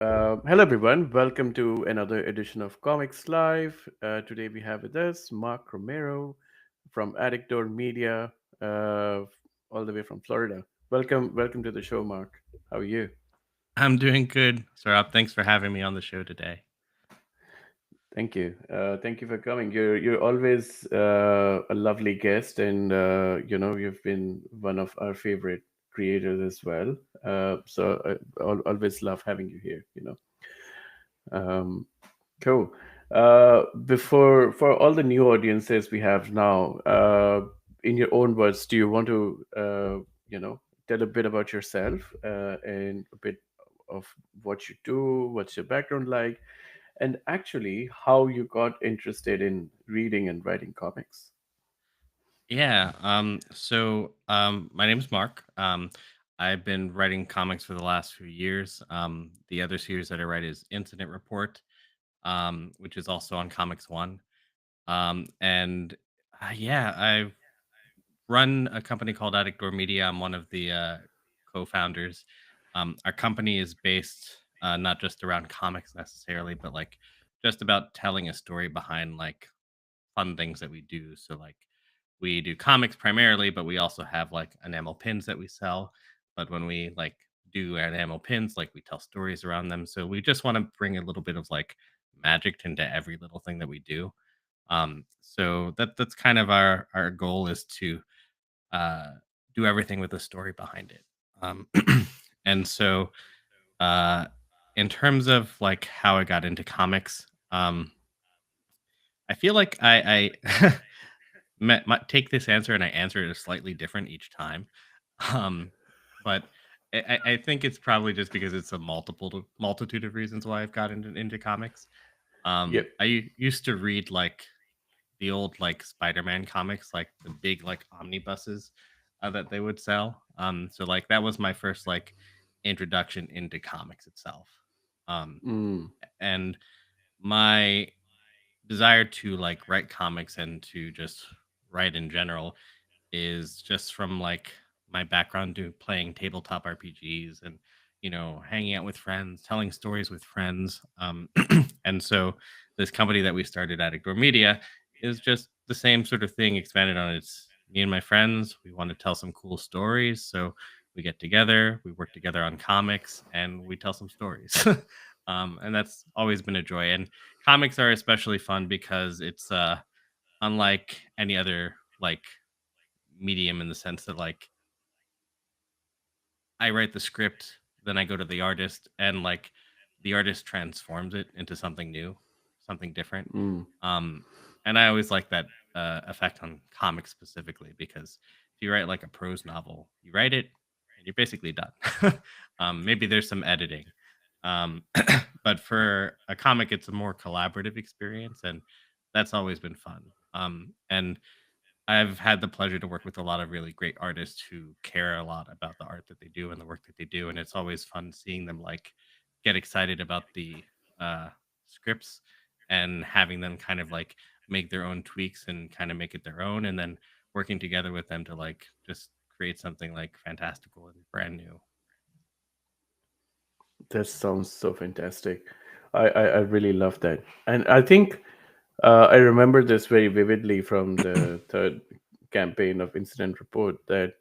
Hello, everyone. Welcome to another edition of Comics Live. Today we have with us Mark Romero from Addictor Media, uh, all the way from Florida. Welcome to the show, Mark. How are you? I'm doing good, Sarab. Thanks for having me on the show today. Thank you. Thank you for coming. You're always a lovely guest, and you've been one of our favorite creators as well. So I always love having you here. Um, Cool. Before for all the new audiences we have now, in your own words, do you want to, tell a bit about yourself and a bit of what you do, what's your background like, and actually how you got interested in reading and writing comics? My name's Mark. I've been writing comics for the last few years. The other series that I write is Incident Report, which is also on Comics One. And Yeah, I run a company called Addictor Media. I'm one of the co-founders. Our company is based not just around comics necessarily, but like just about telling a story behind like fun things that we do. So like we do comics primarily, but we also have like enamel pins that we sell. But when we like do enamel pins, like we tell stories around them. So we just want to bring a little bit of like magic into every little thing that we do. That's kind of our goal is to uh, do everything with a story behind it. Um, and so uh, in terms of like how I got into comics, I feel like I take this answer and I answer it slightly different each time. Um, but I think it's probably just because it's a multitude of reasons why I've got into comics. Yep. Used to read like the old like Spider-Man comics, like the big like omnibuses that they would sell. So like that was my first like introduction into comics itself. Um, Mm. and my desire to like write comics and to just write in general is just from like my background to playing tabletop RPGs and hanging out with friends, telling stories with friends. And so this company that we started at Ignore Media is just the same sort of thing expanded on. It's me and my friends. We want to tell some cool stories, so we get together, we work together on comics, and we tell some stories. And that's always been a joy. And comics are especially fun because it's unlike any other like medium in the sense that like I write the script, then I go to the artist and like the artist transforms it into something new, something different. Mm. Um and I always like that effect on comics specifically because if you write like a prose novel, you write it and you're basically done. Maybe there's some editing. Um but for a comic it's a more collaborative experience and that's always been fun. And I've had the pleasure to work with a lot of really great artists who care a lot about the art that they do and the work that they do, and it's always fun seeing them like get excited about the uh, scripts and having them kind of like make their own tweaks and kind of make it their own, and then working together with them to like just create something like fantastical and brand new. That sounds so fantastic. I really love that. And I think I remember this very vividly from the third campaign of Incident Report that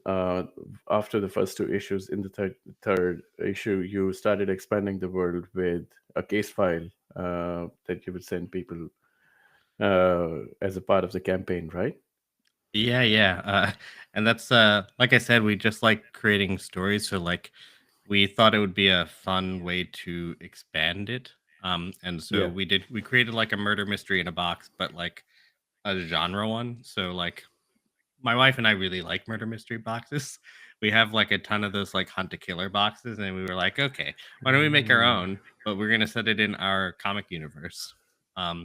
uh, after the first two issues in the third issue, you started expanding the world with a case file that you would send people as a part of the campaign, right? Yeah. And that's like I said, we just like creating stories. So like we thought it would be a fun way to expand it. And so Yeah. we created like a murder mystery in a box, but like a genre one. So like my wife and I really like murder mystery boxes. We have like a ton of those like hunt a killer boxes, and we were like, okay, why don't we make our Mm. own? But we're gonna set it in our comic universe.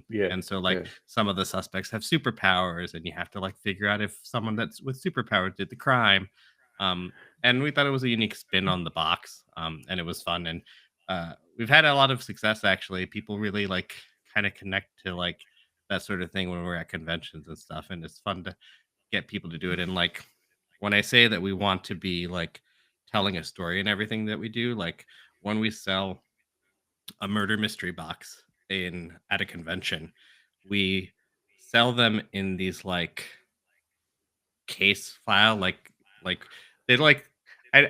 Yeah. And so like Yeah. some of the suspects have superpowers, and you have to like figure out if someone that's with superpowers did the crime. Um, and we thought it was a unique spin on the box, and it was fun. And we've had a lot of success actually. People really like kind of connect to like that sort of thing when we're at conventions and stuff, and it's fun to get people to do it. And like when I say that we want to be like telling a story and everything that we do, like when we sell a murder mystery box in at a convention. We sell them in these case file like they like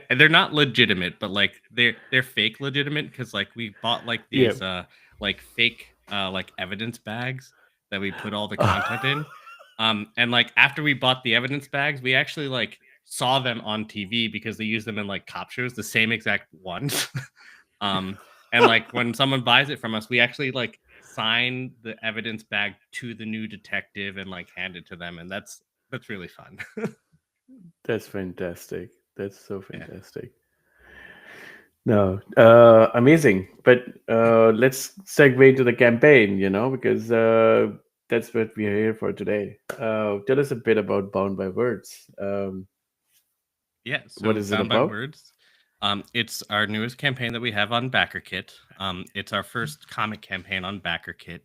they're not legitimate, but like they're fake legitimate because like we bought like Yeah. these like fake like evidence bags that we put all the content in. And like after we bought the evidence bags, we actually like saw them on TV because they use them in like cop shows, the same exact ones. um and like when someone buys it from us, we actually like sign the evidence bag to the new detective and like hand it to them, and that's really fun. That's fantastic. That's so Yeah. fantastic. No, amazing. But let's segue into the campaign, because that's what we are here for today. Tell us a bit about Bound by Words. Yeah, What so is it Bound by about? Words, it's our newest campaign that we have on BackerKit. It's our first comic campaign on BackerKit.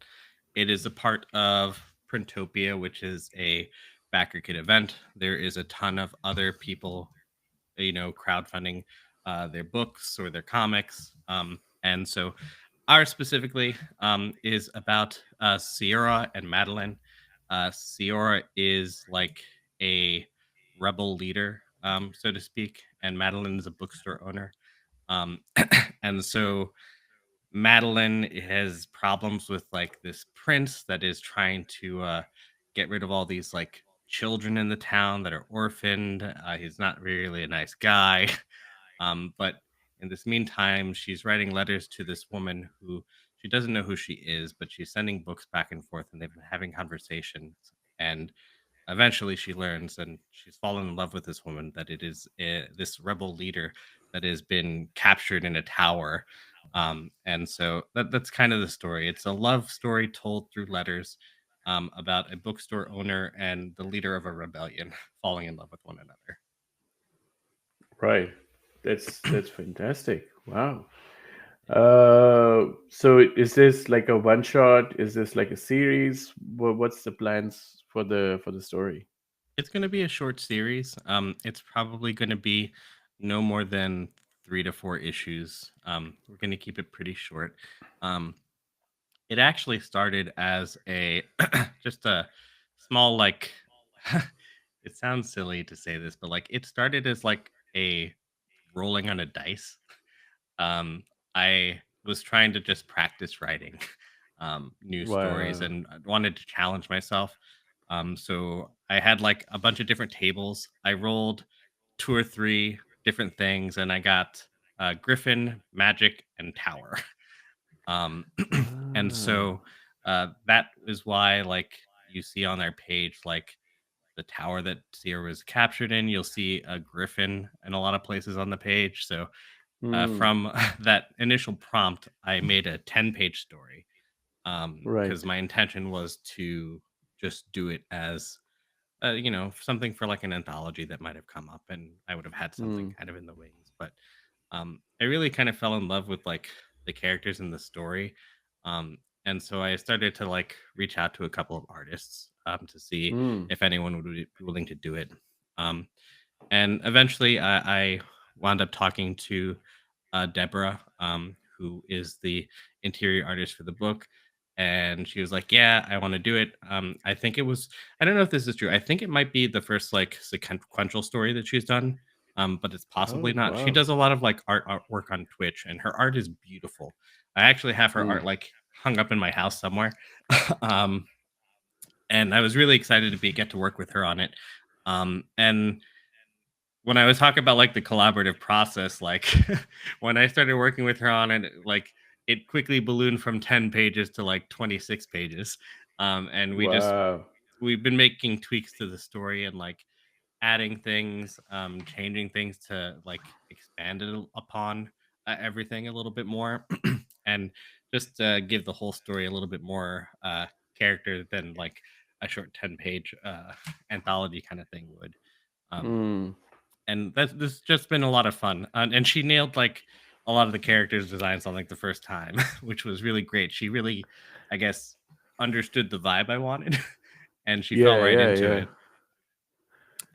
It is a part of Printopia, which is a BackerKit event. There is a ton of other people, crowdfunding their books or their comics. And so ours specifically is about Siora and Madeline. Siora is like a rebel leader, so to speak, and Madeline is a bookstore owner. Um, and so Madeline has problems with like this prince that is trying to get rid of all these like children in the town that are orphaned. He's not really a nice guy. But in this meantime, she's writing letters to this woman who she doesn't know who she is, but she's sending books back and forth, and they've been having conversations. And eventually, she learns, and she's fallen in love with this woman, that it is this rebel leader that has been captured in a tower. And so that's kind of the story. It's a love story told through letters about a bookstore owner and the leader of a rebellion falling in love with one another. Right. That's fantastic. Wow. So is this like a one shot? Is this like a series? What's the plans for the story? It's going to be a short series. It's probably going to be no more than 3 to 4 issues. We're going to keep it pretty short. Um, it actually started as a just a small like. It sounds silly to say this, but like it started as like a rolling on a dice. I was trying to just practice writing new stories Wow. and I wanted to challenge myself. So I had like a bunch of different tables. I rolled 2 or 3 different things, and I got Griffin, Magic, and Tower. Um, and Ah. so that is why, like, you see on our page, like the tower that Sierra was captured in. You'll see a griffin in a lot of places on the page. So Hmm. from that initial prompt, I made a 10-page story because Right. my intention was to just do it as something for like an anthology that might have come up, and I would have had something Hmm. kind of in the wings. But I really kind of fell in love with like the characters in the story, um, and so I started to like reach out to a couple of artists to see Hmm. if anyone would be willing to do it. Um, and eventually, I wound up talking to Deborah, who is the interior artist for the book. And she was like, "Yeah, I want to do it." I think it was, I don't know if this is true. I think it might be the first like sequential story that she's done, but it's possibly Oh not. She wow. does a lot of like artwork on Twitch, and her art is beautiful. I actually have her Hmm. art like hung up in my house somewhere. um, and I was really excited to get to work with her on it. And when I was talking about like the collaborative process, like when I started working with her on it, like it quickly ballooned from 10 pages to like 26 pages. And Wow. we've been making tweaks to the story and like adding things, changing things to like expand it upon everything a little bit more, and just give the whole story a little bit more character than like a short 10-page anthology kind of thing would. Um, Hmm. and that's this just been a lot of fun. And she nailed like a lot of the characters' designs on like the first time, which was really great. She really, I guess, understood the vibe I wanted, and she fell Yeah. right Yeah. into Yeah. it.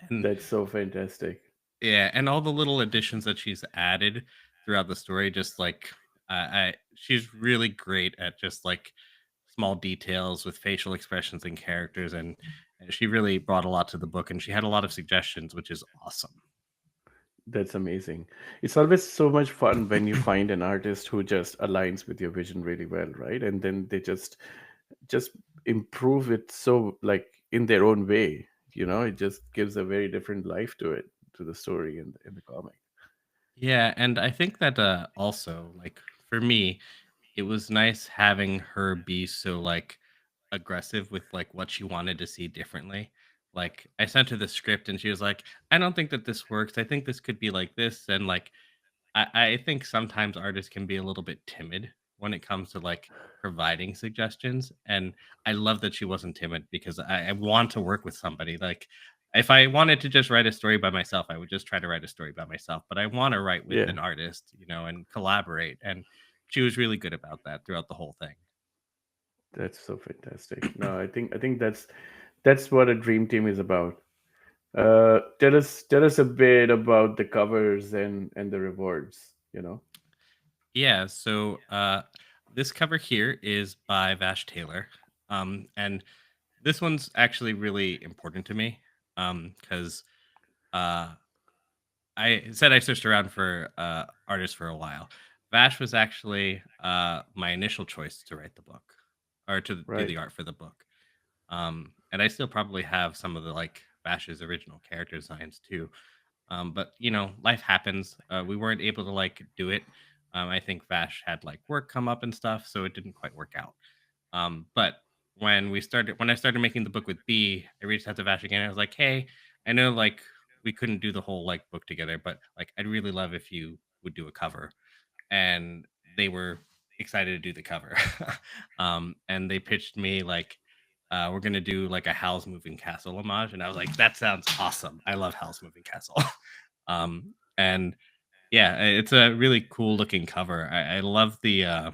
And That's so fantastic. yeah, and all the little additions that she's added throughout the story, just like She's really great at just like small details with facial expressions and characters, and she really brought a lot to the book, and she had a lot of suggestions, which is awesome. That's amazing. It's always so much fun when you find an artist who just aligns with your vision really well, right? And then they just improve it so like in their own way. It just gives a very different life to it, to the story in the comic. Yeah, and I think that also like for me, it was nice having her be so like aggressive with like what she wanted to see differently. Like I sent her the script and she was like, "I don't think that this works. I think this could be like this." And like I think sometimes artists can be a little bit timid when it comes to like providing suggestions. And I love that she wasn't timid because I want to work with somebody. Like if I wanted to just write a story by myself, I would just try to write a story by myself. But I want to write with Yeah, an artist, and collaborate. And she was really good about that throughout the whole thing. that's so fantastic. No, I think that's what a dream team is about. Tell us a bit about the covers and the rewards. Yeah, so this cover here is by Vash Taylor. And this one's actually really important to me because uh, I said I searched around for artists for a while. Vash was actually my initial choice to write the book or to do Right. the art for the book. And I still probably have some of the like Vash's original character designs too. But life happens. We weren't able to like do it. I think Vash had like work come up and stuff, so it didn't quite work out. But when I started making the book with B, I reached out to Vash again. I was like, "Hey, I know like we couldn't do the whole like book together, but like I'd really love if you would do a cover." And they were excited to do the cover. And they pitched me like, "We're gonna do like a Howl's Moving Castle homage," and I was like, "That sounds awesome! I love Howl's Moving Castle." And yeah, it's a really cool looking cover. I love the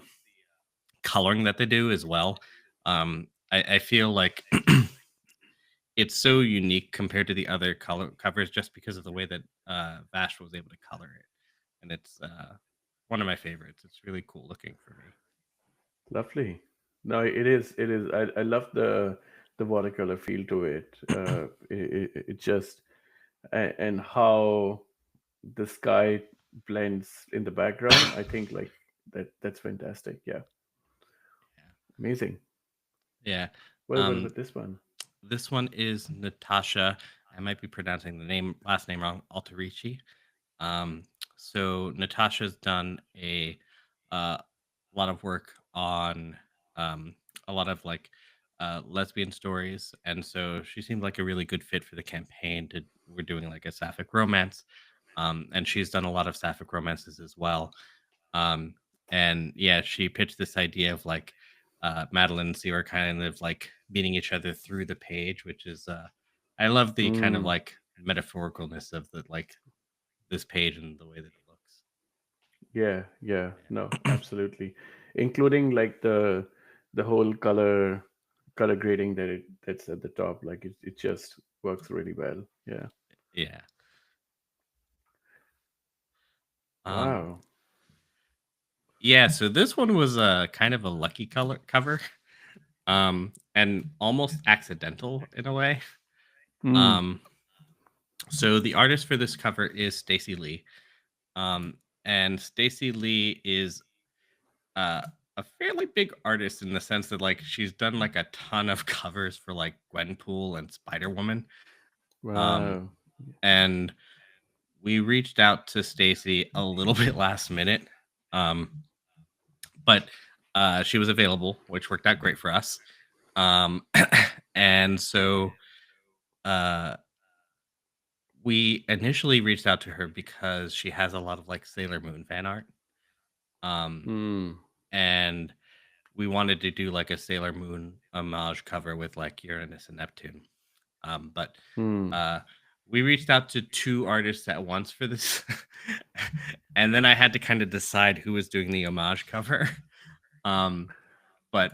coloring that they do as well. I feel like it's so unique compared to the other color covers just because of the way that Vash was able to color it, and it's one of my favorites. It's really cool looking for me. Lovely. No, it is. It is. I love the watercolor feel to it. It just and how the sky blends in the background. I think like that's fantastic. Yeah, amazing. Yeah. What Um, about this one? this one is Natasha. I might be pronouncing the last name wrong. Alterici. Um, so Natasha's done a lot of work on um, a lot of like lesbian stories, and so she seemed like a really good fit for the campaign. We're doing like a sapphic romance, and she's done a lot of sapphic romances as well. Um, and yeah, she pitched this idea of like Madeline and Siora kind of like meeting each other through the page, which is I love the kind of Mm, like metaphoricalness of the like this page and the way that it looks. yeah, yeah. Yeah. No, absolutely. Including like the whole color grading that's at the top. Like it just works really well. Yeah. Yeah. Um Wow. yeah, so this one was a kind of a lucky color cover. And almost accidental in a way. Mm, Um so the artist for this cover is Stacy Lee. Um and Stacy Lee is uh a fairly big artist in the sense that like she's done like a ton of covers for like Gwenpool and Spider Woman. Um wow. and we reached out to Stacy a little bit last minute. Um but she was available, which worked out great for us. And so uh, we initially reached out to her because she has a lot of like Sailor Moon fan art. Um, Mm, and we wanted to do like a Sailor Moon homage cover with like Uranus and Neptune. But mm, uh, we reached out to two artists at once for this. And then I had to kind of decide who was doing the homage cover. Um, but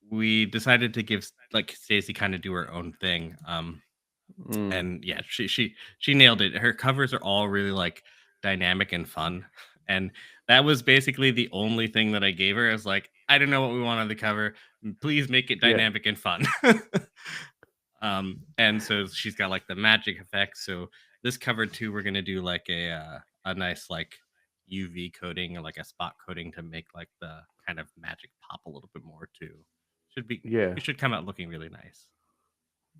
we decided to give like Stacey kind of do her own thing. mm. And yeah, she nailed it. Her covers are all really like dynamic and fun. And that was basically the only thing that I gave her. I was like, I don't know what we want on the cover. Please make it Yeah, dynamic and fun. And so she's got like the magic effects. So this cover too, we're gonna do like a nice like UV coating or like a spot coating to make like the kind of magic pop a little bit more too. Should be yeah, it should come out looking really nice.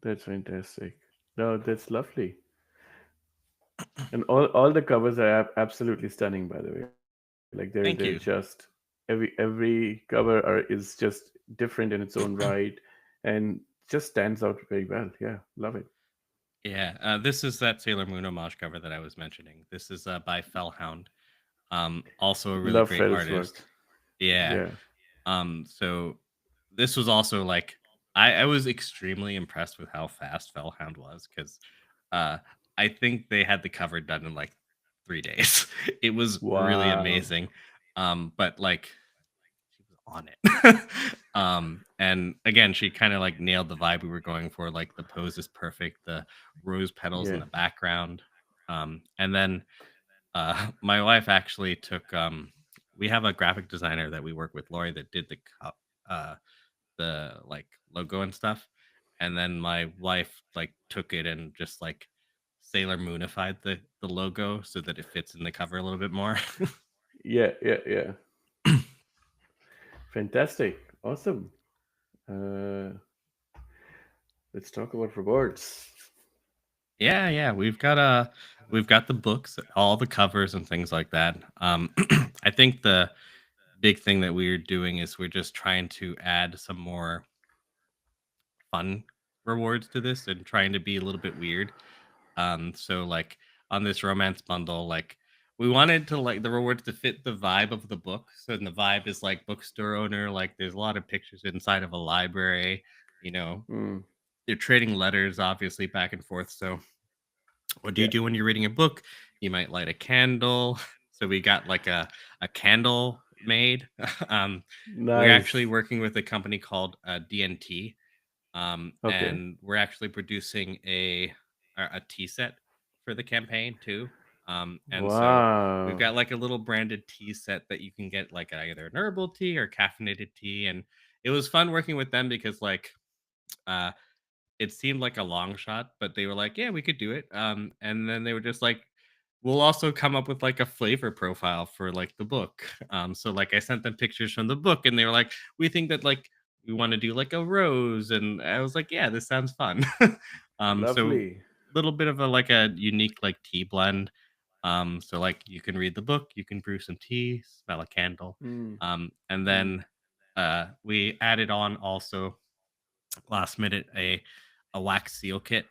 that's fantastic. No, that's lovely. And all the covers are absolutely stunning, by the way. Like they're just Thank you. every cover is just different in its own right, and just stands out very well. Yeah, love it. Yeah, this is that Sailor Moon homage cover that I was mentioning. This is by Fellhound, also a really Love great Fell's work. artist. Yeah. Yeah. So this was also like I was extremely impressed with how fast Fellhound was because uh, I think they had the cover done in like 3 days. It was really Wow. amazing. But like she was on it. And again, she kind of like nailed the vibe we were going for. Like the pose is perfect, the rose petals in Yeah. the background. And then my wife actually took we have a graphic designer that we work with, Lori, that did uh the like logo and stuff. And then my wife like took it and just like Sailor Moonified the logo so that it fits in the cover a little bit more. Yeah. Yeah. Yeah. Fantastic. Awesome. Uh, let's talk about rewards. Yeah, yeah, we've got the books, all the covers and things like that. I think the big thing that we're doing is we're just trying to add some more fun rewards to this and trying to be a little bit weird. So like on this romance bundle, like we wanted to like the rewards to fit the vibe of the book. So the vibe is like bookstore owner, like there's a lot of pictures inside of a library, you know, Mm, you're trading letters obviously back and forth. So what do you yeah. do when you're reading a book? You might light a candle. So we got like a candle made. um, we're actually Nice. working with a company called DNT, Okay. and we're actually producing a tea set for the campaign too. And so we've Wow. got like a little branded tea set that you can get like either an herbal tea or caffeinated tea, and it was fun working with them because like uh, it seemed like a long shot, but they were like, "Yeah, we could do it." And then they were just like, "We'll also come up with like a flavor profile for like the book." So like I sent them pictures from the book, and they were like, "We think that like we want to do like a rose," and I was like, "Yeah, this sounds fun." So Lovely. little bit of a like a unique like tea blend. So like you can read the book, you can brew some tea, smell a candle, Mm, and mm, then we added on also last minute a wax seal kit.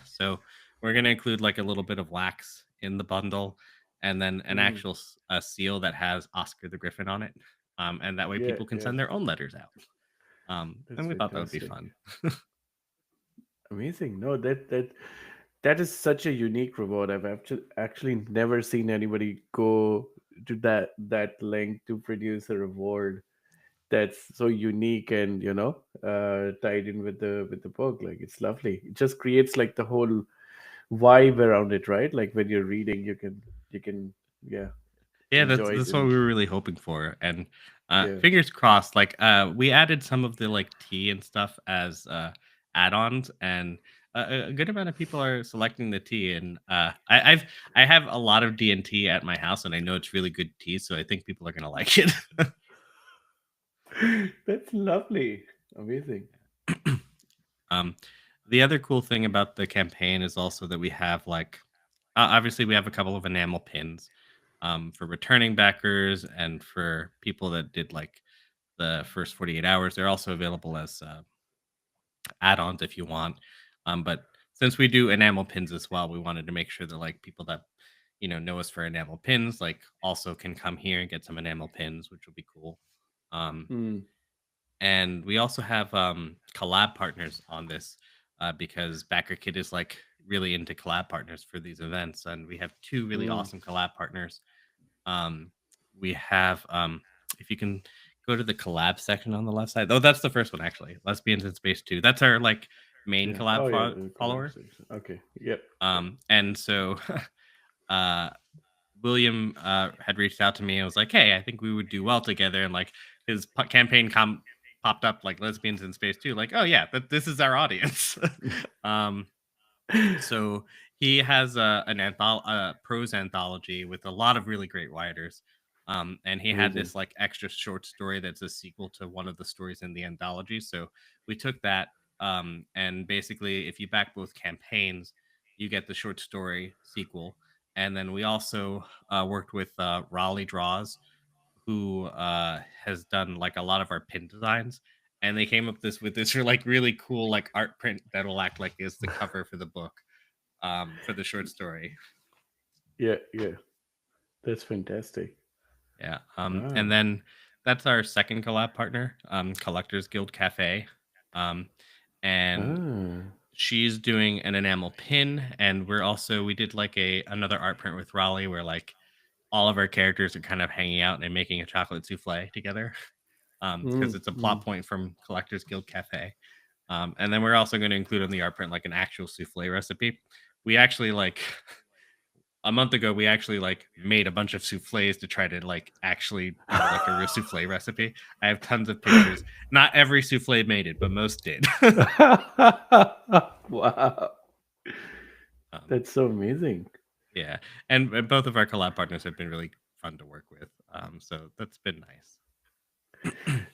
So we're gonna include like a little bit of wax in the bundle, and then an mm. actual a seal that has Oscar the Griffin on it, and that way Yeah. people can Yeah. send their own letters out. That's And we thought that would be fantastic. fun. Amazing. No, that is such a unique reward. I've actually never seen anybody go to that length to produce a reward that's so unique and tied in with the book. Like it's lovely. It just creates like the whole vibe around it, right? Like when you're reading, you can yeah Yeah, enjoy it that's what and we were really hoping for, and yeah. fingers crossed. Like we added some of the like tea and stuff as add-ons, and a good amount of people are selecting the tea. And I have a lot of D and T at my house, and I know it's really good tea, so I think people are gonna like it. That's lovely. Amazing. um, the other cool thing about the campaign is also that we have like obviously we have a couple of enamel pins for returning backers and for people that did like the first 48 hours. They're also available as add-ons if you want. But since we do enamel pins as well, we wanted to make sure that like people that know us for enamel pins like also can come here and get some enamel pins, which will be cool. Um, Hmm. and we also have collab partners on this because Backer Kid is like really into collab partners for these events, and we have two really Hmm. awesome collab partners. We have if you can go to the collab section on the left side. Oh, that's the first one actually. Lesbians in Space 2. That's our like main Yeah. Oh yeah. The collab follower. section. Okay. Yep. Yep. And so uh William had reached out to me and was like, "Hey, I think we would do well together." And like his campaign popped up like lesbians in space too. Like, oh yeah, this is our audience. um, so he has a prose anthology with a lot of really great writers. And he had Amazing. this like extra short story that's a sequel to one of the stories in the anthology. So we took that, and basically, if you back both campaigns, you get the short story sequel. And then we also worked with Raleigh Draws, who has done like a lot of our pin designs. And they came up this with this like really cool like art print that'll act like is the cover for the book, for the short story. Yeah, yeah. That's fantastic. Yeah. And Wow. then that's our second collab partner, Collectors Guild Cafe. Um, and Ah. she's doing an enamel pin, and we did like a another art print with Raleigh where like all of our characters are kind of hanging out and making a chocolate souffle together. Because Mm, it's a plot mm. point from Collectors Guild Cafe. And then we're also going to include on the art print like an actual souffle recipe. We actually like a month ago we actually like made a bunch of souffles to try to like actually do like a real souffle recipe. I have tons of pictures. Not every souffle made it, but most did. Wow. um, That's so amazing. yeah, and both of our collab partners have been really fun to work with. So that's been nice.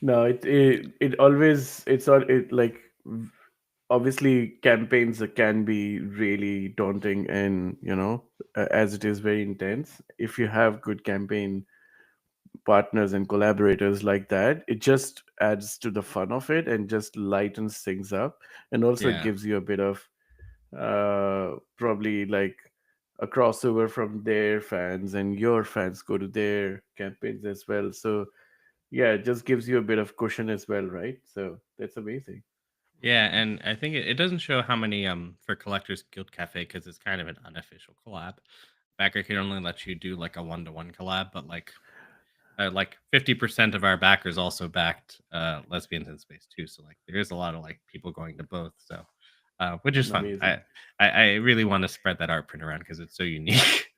No, it always it's all it like obviously campaigns can be really daunting and as it is very intense. If you have good campaign partners and collaborators like that, it just adds to the fun of it and just lightens things up, and also Yeah. gives you a bit of probably like a crossover from their fans, and your fans go to their campaigns as well. So yeah, it just gives you a bit of cushion as well, right? So that's amazing. Yeah, and I think it doesn't show how many for Collectors Guild Cafe because it's kind of an unofficial collab. Backer can only let you do like a one-to-one collab, but like 50% of our backers also backed lesbians in space too. So like there is a lot of like people going to both. So which is fun. I Amazing. I, I really want to spread that art print around because it's so unique.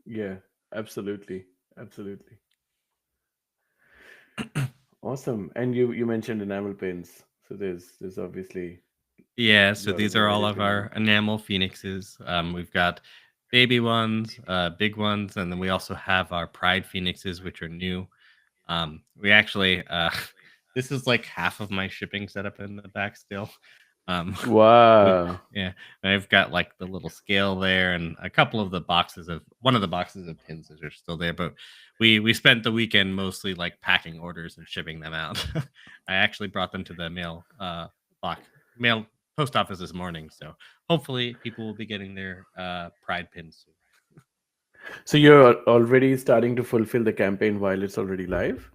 Yeah, absolutely. Absolutely. Awesome. And you mentioned enamel pins. So there's obviously Yeah, a so lot of these are all of variety our now. enamel phoenixes. We've got baby ones, big ones, and then we also have our pride phoenixes, which are new. We actually, this is like half of my shipping setup in the back still. Um, we, Wow. yeah, I've got like the little scale there, and a couple of the boxes of one of the boxes of pins that are still there. But we spent the weekend mostly like packing orders and shipping them out. I actually brought them to the box mail post office this morning, so hopefully people will be getting their pride pins soon. So you're already starting to fulfill the campaign while it's already live?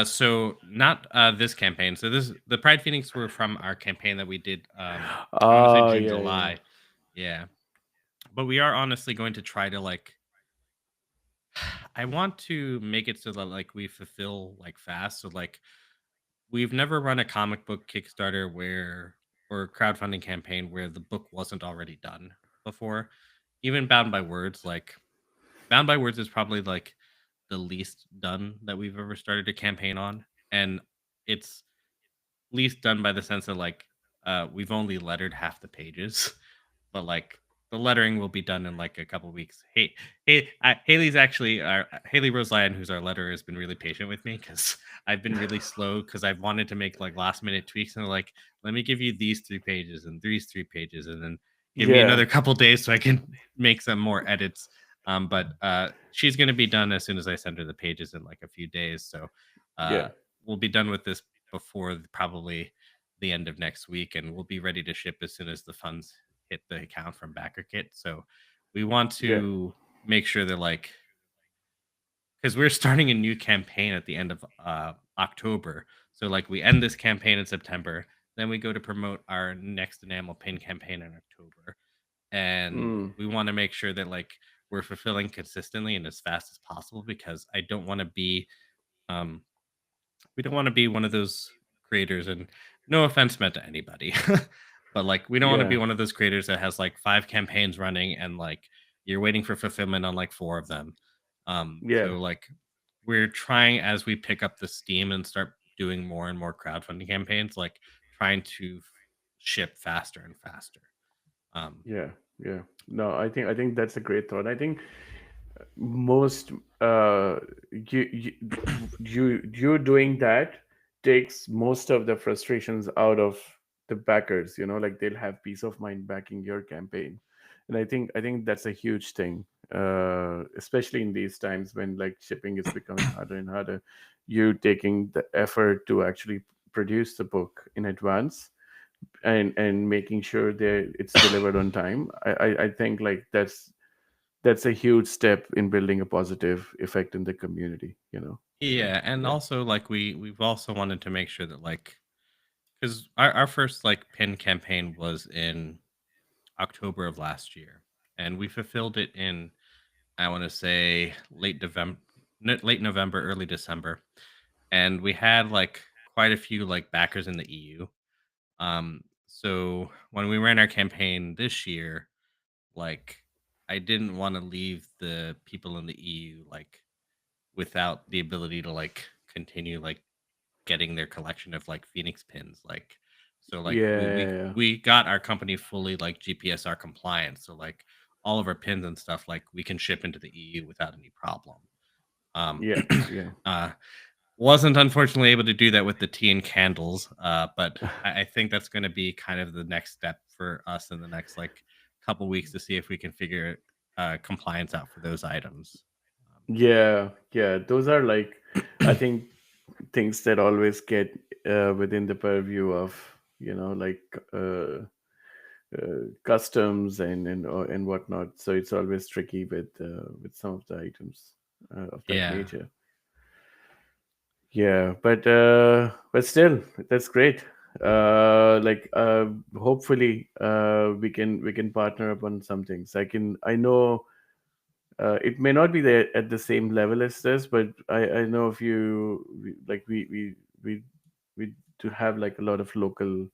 So not this campaign. So this the Pride Phoenix were from our campaign that we did. I want to say Oh, June, yeah, yeah. July. Yeah, but we are honestly going to try to like. I want to make it so that like we fulfill like fast. So like we've never run a comic book Kickstarter where or crowdfunding campaign where the book wasn't already done before. Even Bound by Words, like Bound by Words is probably like the least done that we've ever started a campaign on, and it's least done by the sense that like we've only lettered half the pages, but like the lettering will be done in like a couple weeks. Haley's actually Haley Rose Lyon, who's our letterer, has been really patient with me because I've been really slow because I've wanted to make like last minute tweaks and they're like, let me give you these 3 pages and these 3 pages, and then give me Yeah, another couple days so I can make some more edits. But she's gonna be done as soon as I send her the pages in like a few days. So yeah, uh, we'll be done with this before probably the end of next week, and we'll be ready to ship as soon as the funds hit the account from BackerKit. So we want yeah. to make sure that like because we're starting a new campaign at the end of October. So like we end this campaign in September, then we go to promote our next enamel pin campaign in October, and Mm, we want to make sure that like we're fulfilling consistently and as fast as possible because I don't want to be um we don't want to be one of those creators, and no offense meant to anybody, but like we don't want to be yeah, one of those creators that has like 5 campaigns running and like you're waiting for fulfillment on like four of them. Yeah, So like we're trying as we pick up the steam and start doing more and more crowdfunding campaigns, like trying to ship faster and faster. Um, yeah, yeah. No, I think that's a great thought. I think most uh you doing that takes most of the frustrations out of the backers, like they'll have peace of mind backing your campaign. And I think that's a huge thing, especially in these times when like shipping is becoming harder and harder. You taking the effort to actually produce the book in advance and making sure that it's delivered on time. I think like that's a huge step in building a positive effect in the community. So yeah, and yeah. also like we've also wanted to make sure that like because our first like pin campaign was in October of last year, and we fulfilled it in I want to say late November, early December, and we had like quite a few like backers in the EU. So when we ran our campaign this year, like I didn't want to leave the people in the EU like without the ability to like continue like getting their collection of like Phoenix pins. Like so like we Yeah, we yeah, we got our company fully like GPSR compliant. So like all of our pins and stuff like we can ship into the EU without any problem. Um yeah, yeah. uh wasn't unfortunately able to do that with the tea and candles, but I think that's going to be kind of the next step for us in the next like couple weeks to see if we can figure compliance out for those items. Yeah, yeah, those are like, I think, things that always get within the purview of, like uh, customs and whatnot. So it's always tricky with some of the items of that Yeah. nature. Yeah, but still, that's great. Like hopefully we can partner upon some things. I know it may not be there at the same level as this, but I know if like we do have like a lot of local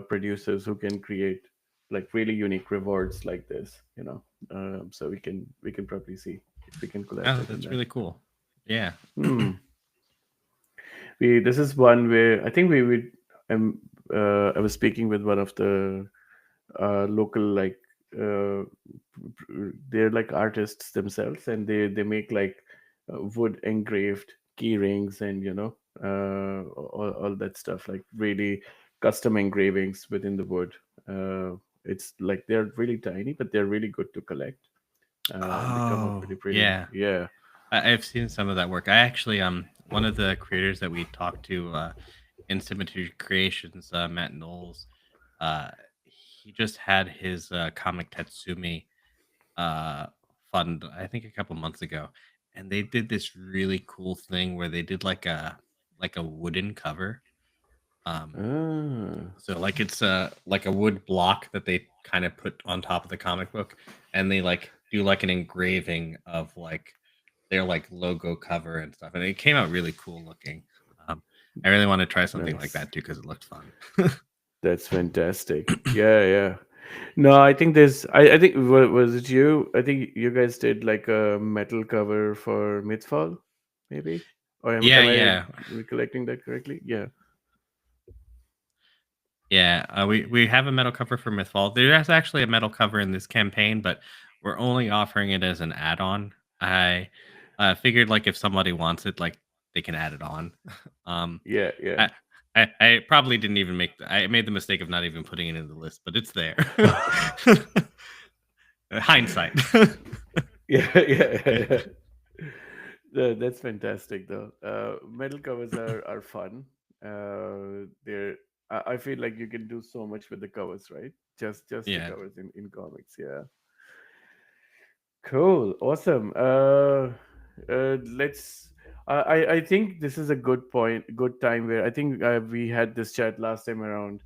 producers who can create like really unique rewards like this. So we can probably see if we can Oh, collaborate on that's that. really cool. Yeah. Hmm. We This is one where I think we would. I was speaking with one of the local, like uh, they're like artists themselves, and they make like wood engraved key rings, and all that stuff, like really custom engravings within the wood. It's like they're really tiny, but they're really good to collect. They come out Oh, really pretty. yeah. Yeah. I've seen some of that work. I actually one of the creators that we talked to in Symmetry Creations, Matt Knowles, uh he just had his comic Tatsumi uh fund I think a couple months ago, and they did this really cool thing where they did like a wooden cover. Um Ah, so like it's like a wood block that they kind of put on top of the comic book, and they like do like an engraving of like their like logo cover and stuff, and it came out really cool looking. Um, I really want to try something like nice. that too because it looked fun. That's fantastic. Yeah, yeah. No, I think I think was it you? I think you guys did like a metal cover for Mythfall, maybe. Or am, Yeah, am I yeah, recollecting that correctly? Yeah. yeah. We have a metal cover for Mythfall. There's actually a metal cover in this campaign, but we're only offering it as an add-on. I figured like if somebody wants it, like they can add it on. um, Yeah, yeah. I, I probably didn't even I made the mistake of not even putting it in the list, but it's there. Hindsight. Yeah, yeah, yeah, yeah. That's fantastic though. Metal covers are fun. They're I feel like you can do so much with the covers, right? Just the Yeah. covers in comics, yeah. Cool, awesome. Let's. I think this is a good point, good time where I think we had this chat last time around.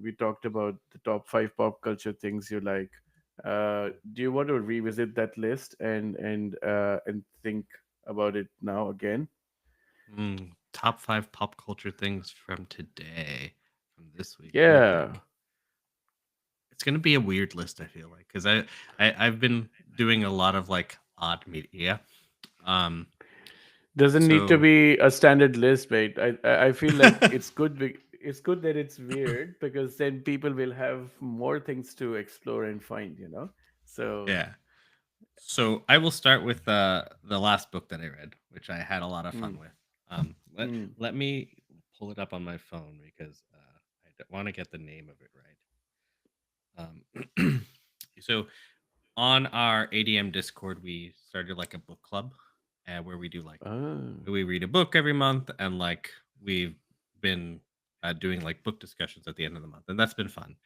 We talked about the top five pop culture things you like. Do you want to revisit that list and think about it now again? Top five pop culture things from today, from this week. Let me Yeah. think. it's gonna be a weird list. I feel like because I've been doing a lot of like odd media. Um, Doesn't need to so be a standard list, right? I feel like it's good. It's good that it's weird because then people will have more things to explore and find. So. yeah. So I will start with the last book that I read, which I had a lot of fun Mm, with. mm, Let me pull it up on my phone because I want to get the name of it right. So on our ADM Discord, we started like a book club, where we do like ah, we read a book every month, and like we've been doing like book discussions at the end of the month, and that's been fun.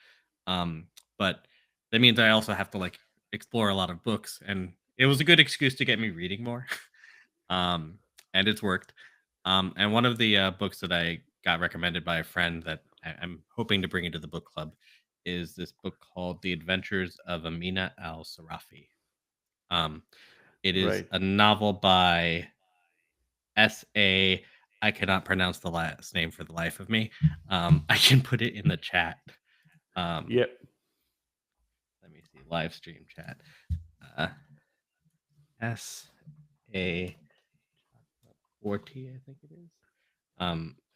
Um, but that means I also have to like explore a lot of books, and it was a good excuse to get me reading more. um, and it's worked. And one of the books that I got recommended by a friend that I'm hoping to bring into the book club is this book called The Adventures of Amina Al Sarafi. Um, it is right. a novel by S.A. I cannot pronounce the last name for the life of me. I can put it in the chat. Um, Yep. let me see, live stream chat. Uh, S.A. 40, I think it is.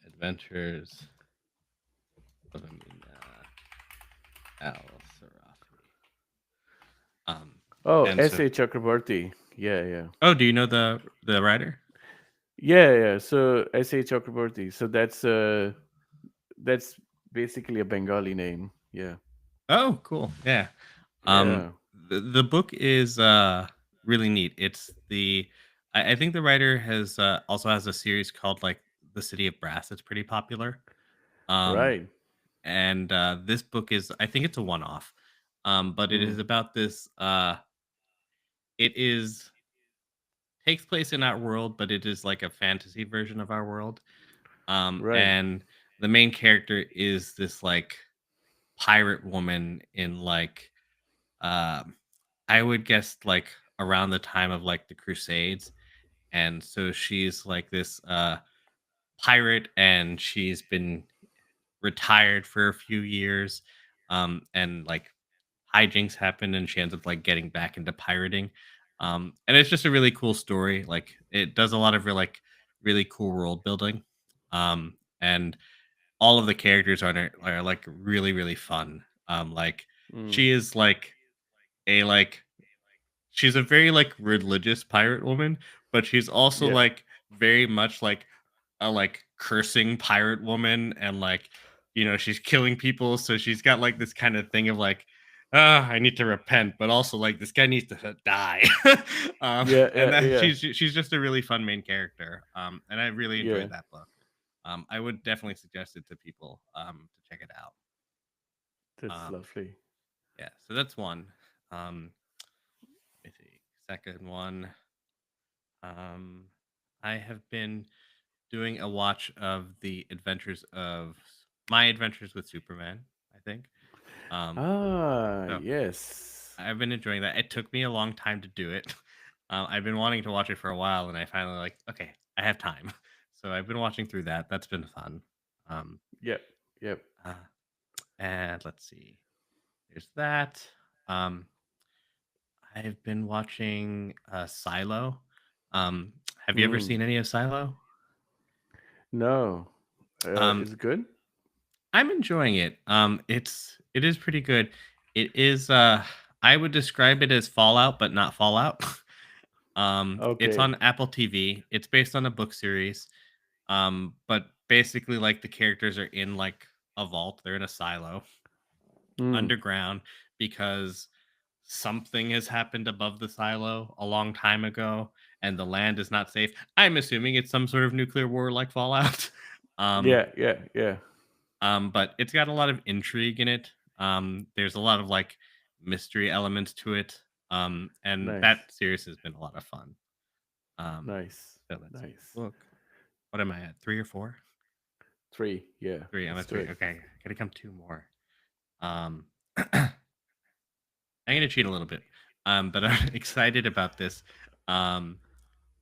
Adventures of Amina Al Sarafi. Um, Oh, and so, S.A. Chakrabarti. Yeah, yeah. oh, do you know the writer? Yeah, yeah. So S.A. Chakrabarti. So that's basically a Bengali name. Yeah. Oh, cool. Yeah. Um, Yeah. the book is really neat. It's I think the writer has also has a series called like The City of Brass. It's pretty popular. Um, Right. and this book is, I think it's a one off. But it is Mm, about this. It is takes place in our world, but it is like a fantasy version of our world. right. And the main character is this like pirate woman in like um I would guess like around the time of like the Crusades. And so she's like this pirate, and she's been retired for a few years. And like hijinks happen, and she ends up like getting back into pirating. And it's just a really cool story. Like it does a lot of really cool world building. And all of the characters are like really fun. Like Mm, she is like a like she's a very like religious pirate woman, but she's also yeah. like very much like a like cursing pirate woman, and like she's killing people, so she's got like this kind of thing of like, I need to repent, but also like this guy needs to die. Yeah, And yeah, that yeah. she's just a really fun main character. And I really Yeah. enjoyed that book. I would definitely suggest it to people to check it out. That's um lovely. yeah, so that's one. Let me see. Second one, um I have been doing a watch of the adventures of my adventures with Superman, I think. Um, Ah, so yes. I've been enjoying that. It took me a long time to do it. I've been wanting to watch it for a while, and I finally like, okay, I have time. So I've been watching through that. That's been fun. Um, Yep. Yep. uh, and let's see. There's that. Um, I've been watching Silo. Have you ever Mm. seen any of Silo? No. Um, Is it good? I'm enjoying it. It is pretty good. It is I would describe it as Fallout, but not Fallout. It's Okay. on Apple TV. It's based on a book series. But basically like the characters are in like a vault. They're in a silo Mm. underground because something has happened above the silo a long time ago, and the land is not safe. I'm assuming it's some sort of nuclear war like Fallout. um Yeah, yeah, yeah. but it's got a lot of intrigue in it. There's a lot of like mystery elements to it. And Nice. that series has been a lot of fun. Um, Nice. so let's see. Nice. Book. What am I at? Three or four? Three. Yeah. Three. I'm Let's at do three. it. Okay, gotta come two more. I'm gonna cheat a little bit. But I'm excited about this. Um,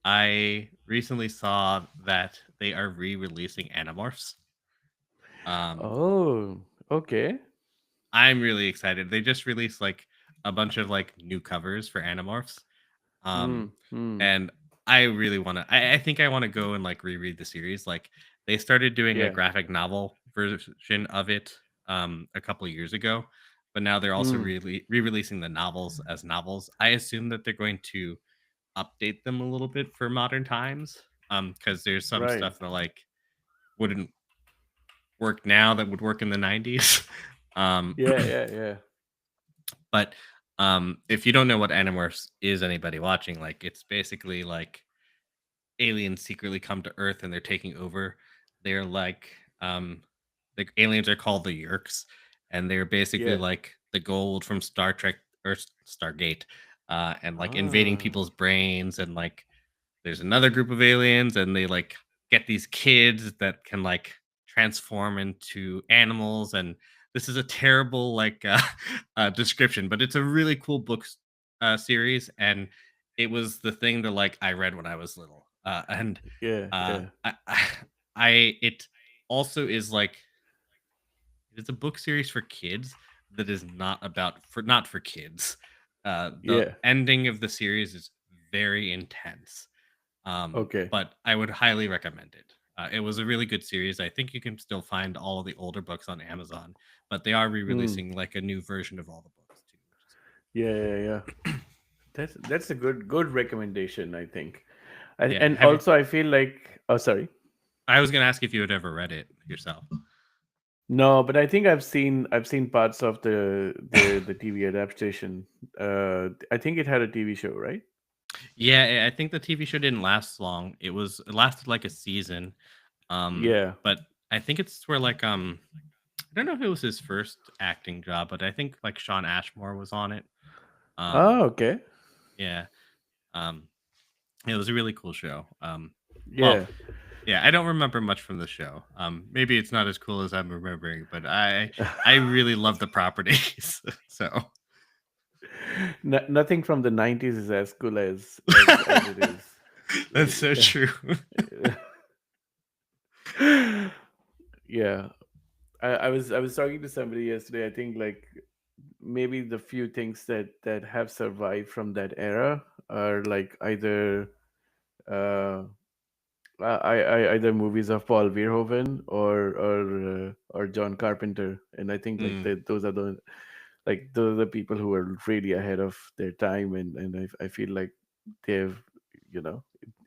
I recently saw that they are re-releasing Animorphs. Um, Oh, okay. I'm really excited. They just released like a bunch of like new covers for Animorphs. Um, Mm, mm, and I really want to. I think I want to go and like reread the series. Like they started doing a yeah. graphic novel version of it a couple years ago, but now they're also Mm, really re-releasing the novels as novels. I assume that they're going to update them a little bit for modern times. Because there's some right. stuff that like wouldn't work now that would work in the 90s. um, Yeah, yeah, yeah. but if you don't know what Animorphs is, anybody watching, like it's basically like aliens secretly come to Earth and they're taking over. They're like the aliens are called the Yerks, and they're basically Yeah. like the gold from Star Trek or Stargate, and like invading Ah. people's brains, and like there's another group of aliens and they like get these kids that can like transform into animals. And this is a terrible like description, but it's a really cool book series. And it was the thing that like I read when I was little, and Yeah, uh yeah, I, I it also is like it's a book series for kids that is not about for not for kids. The yeah. ending of the series is very intense, Okay. but I would highly recommend it. It was a really good series. I think you can still find all of the older books on Amazon, but they are Mm. re-releasing like a new version of all the books too, which is Yeah, yeah, yeah. That's a good recommendation, I think. cool. Yeah, And have you? also I feel like, oh, sorry. I was gonna ask if you had ever read it yourself. No, but I think I've seen parts of the TV adaptation. I think it had a TV show, right? Yeah, I think the TV show didn't last long. It lasted like a season, Yeah. but I think it's where like I don't know if it was his first acting job, but I think like Sean Ashmore was on it. Um, Oh, okay. yeah, um, it was a really cool show. Well, Yeah. yeah, I don't remember much from the show. Maybe it's not as cool as I'm remembering, but I really love the properties. So Nothing from the 90s is as cool as it is. that's so true. Yeah. I was talking to somebody yesterday. I think like maybe the few things that have survived from that era are like either uh either movies of Paul Verhoeven or John Carpenter, and I think like Mm, those are the people who are really ahead of their time, and I feel like they've, you know,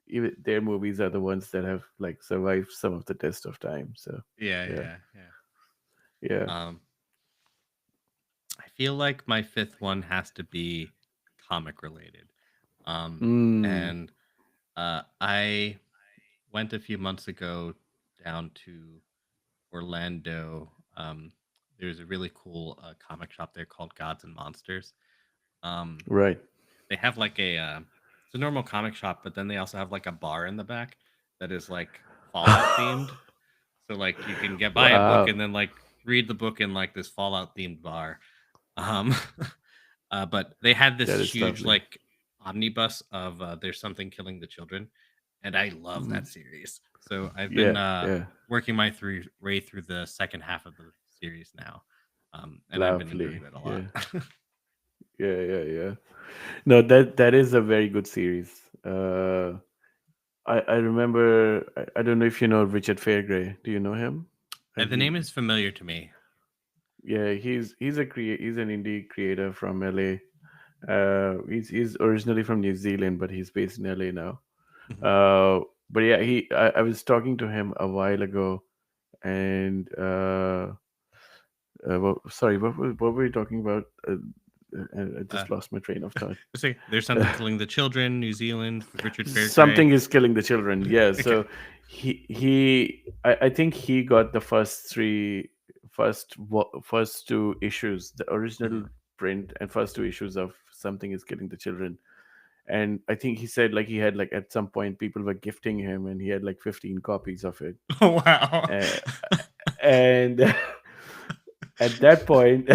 even their movies are the ones that have like survived some of the test of time. So yeah, yeah, yeah, yeah. yeah. Um, I feel like my fifth one has to be comic related. Um, Mm, and I went a few months ago down to Orlando. There's a really cool comic shop there called Gods and Monsters. Um, right. they have like it's a normal comic shop, but then they also have like a bar in the back that is like Fallout themed. So like you can get buy a book Wow, and then like read the book in like this Fallout themed bar. Um, but they had this that is huge lovely. like omnibus of There's Something Killing the Children, and I love Mm, that series. So I've been yeah, yeah, working my way through the second half of the series now, and I've been enjoying lovely. that a lot. Yeah, yeah, yeah, yeah. No, that is a very good series. I remember. I don't know if you know Richard Fairgray. Do you know him? Have The name you? is familiar to me. Yeah, he's an indie creator from LA. He's originally from New Zealand, but he's based in LA now. Mhm. But yeah, I was talking to him a while ago, and sorry, what were we talking about? I Uh, just lost my train of thought. There's Something Killing the Children, New Zealand, Richard Fairgray. Something is killing the children. Yeah, Okay. so I think he got the first two issues, the original Mhm. print and first two issues of Something is Killing the Children. And I think he said like he had like at some point people were gifting him and he had like 15 copies of it. Oh wow. uh, and at that point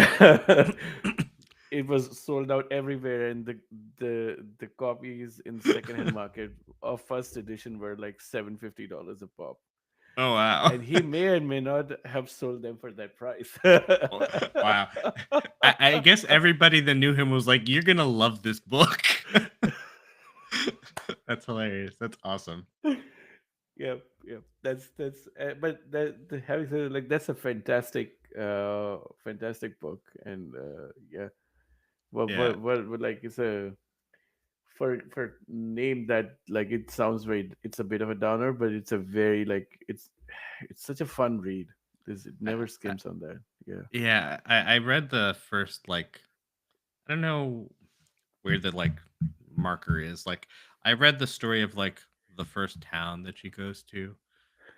it was sold out everywhere, and the copies in secondhand market of first edition were like $750 a pop. Oh wow. and he may or may not have sold them for that price. Oh, wow. I guess everybody that knew him was like, "You're gonna love this book." That's hilarious. That's awesome. Yep, yep. That's. But having said it, like that's a fantastic book, and yeah. Yeah. Like it's a for name that like it sounds very. It's a bit of a downer, but it's a very like it's such a fun read. It I, never I, skims on that. Yeah, yeah. I read the first like I don't know where the like marker is. Like I read the story of like the first town that she goes to.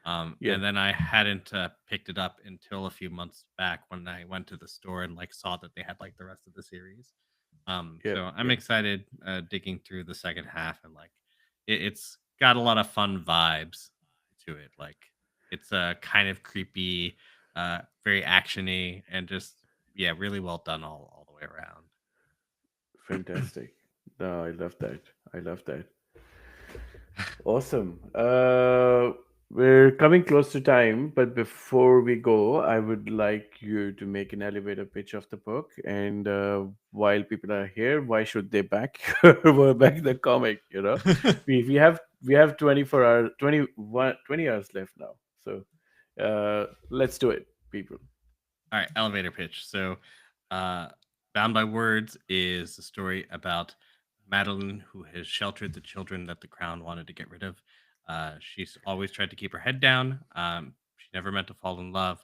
yeah, And then I hadn't picked it up until a few months back when I went to the store and like saw that they had like the rest of the series. yeah, So I'm yeah. excited digging through the second half and like it's got a lot of fun vibes to it. Like it's kind of creepy, very actiony, and just yeah, really well done all the way around. Fantastic. No, I love that. I love that. Awesome. We're coming close to time, but before we go, I would like you to make an elevator pitch of the book. And while people are here, why should they back back the comic? You know, we have 24 hours, 20 hours left now. So let's do it, people. All right, elevator pitch. So, uh, Bound by Words is a story about Madeline, who has sheltered the children that the crown wanted to get rid of. She's always tried to keep her head down. She never meant to fall in love,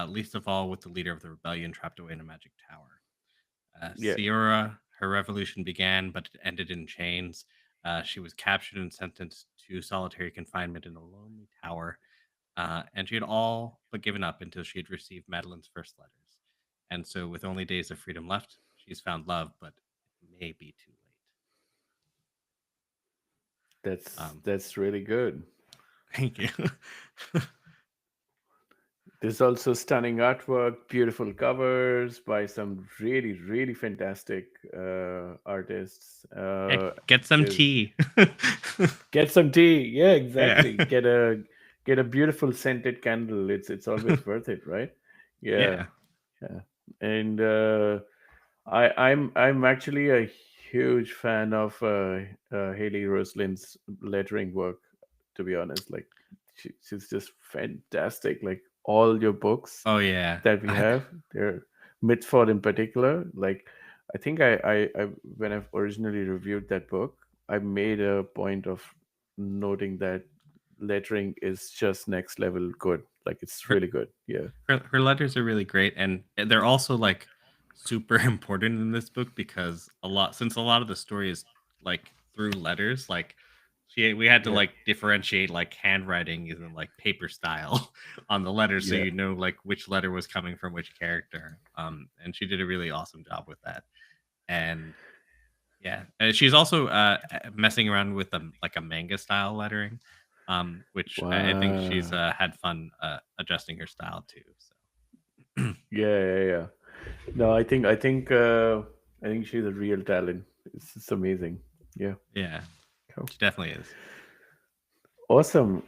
least of all with the leader of the rebellion trapped away in a magic tower. Yeah, Siora, her revolution began, but it ended in chains. She was captured and sentenced to solitary confinement in a lonely tower, and she had all but given up until she had received Madeline's first letters. And so, with only days of freedom left, she's found love, but it may be too late. that's really good. Thank you. There's also stunning artwork, beautiful covers by some really fantastic artists. Yeah, get some There's tea. get some tea. Yeah, Yeah. exactly. Get a beautiful scented candle. It's always worth it, right? Yeah, Yeah. yeah. And I'm actually a huge fan of Haley Roslin's lettering work. To be honest, like she's just fantastic. Like all your books Oh, yeah. that we have, they're Mitford in particular. Like I think I when I've originally reviewed that book, I made a point of noting that lettering is just next level good. Like it's her, really good. Yeah, her letters are really great, and they're also like super important in this book because a lot of the story is like through letters, like we had to yeah, like differentiate like handwriting and like paper style on the letters so yeah. you know like which letter was coming from which character. And she did a really awesome job with that. And yeah, she's also messing around with like a manga style lettering, which I think she's Wow. had fun adjusting her style too. So Yeah. No, I think she's a real talent. It's amazing. Yeah. yeah, Cool. she definitely is. Awesome.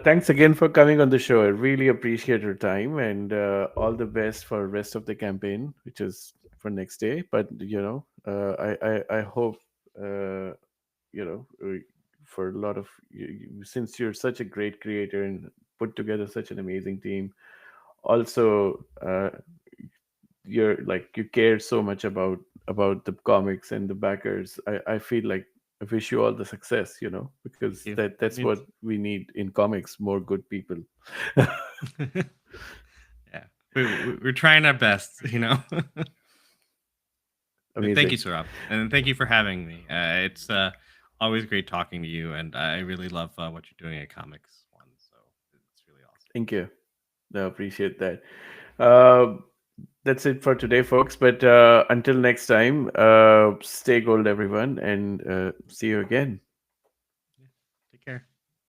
Thanks again for coming on the show. I really appreciate your time and all the best for rest of the campaign, which is for next day. But I hope uh, for a lot of since you're such a great creator and put together such an amazing team. Also, you're like you care so much about the comics and the backers. I feel like I wish you all the success, Thank because you. It that's what means we need in comics, more good people. yeah, we're trying our best, you know. But thank you, Amazing. Saurabh, and thank you for having me. It's always great talking to you, and I really love what you're doing at Comics One. So it's really awesome. Thank you. No, appreciate that. uh, that's it for today, folks, but until next time, stay gold, everyone, and see you again.